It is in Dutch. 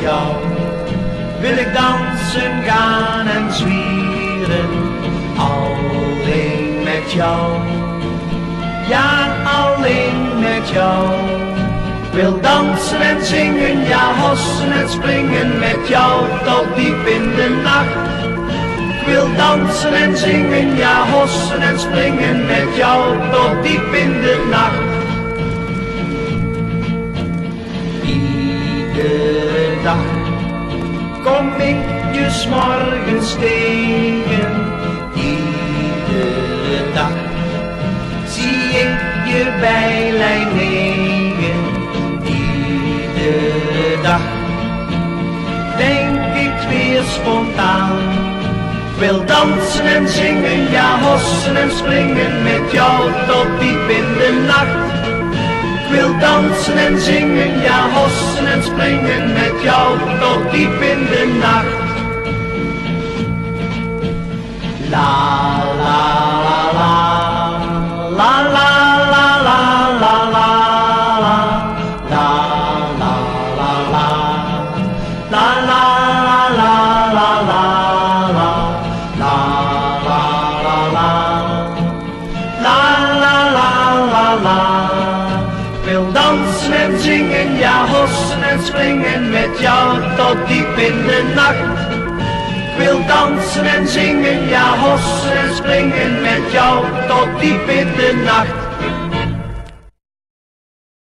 jou. Wil ik dansen, gaan en zwieren, alleen met jou. Ja, alleen met jou. Wil dansen en zingen, ja, hossen en springen met jou tot diep in de nacht. Ik wil dansen en zingen, ja, hossen en springen met jou tot diep in de nacht. Iedere dag kom ik je 's morgens tegen. Iedere dag zie ik je bij lijn 9. Iedere dag denk ik weer spontaan. Ik wil dansen en zingen, ja, hossen en springen met jou tot diep in de nacht. Ik wil dansen en zingen, ja, hossen en springen met jou tot diep in de nacht. La la la la, la la la la la la, la la la la, la la la la la, ik wil dansen en zingen, ja, hossen en springen met jou tot diep in de nacht. Ik wil dansen en zingen, ja, hossen en springen met jou tot diep in de nacht.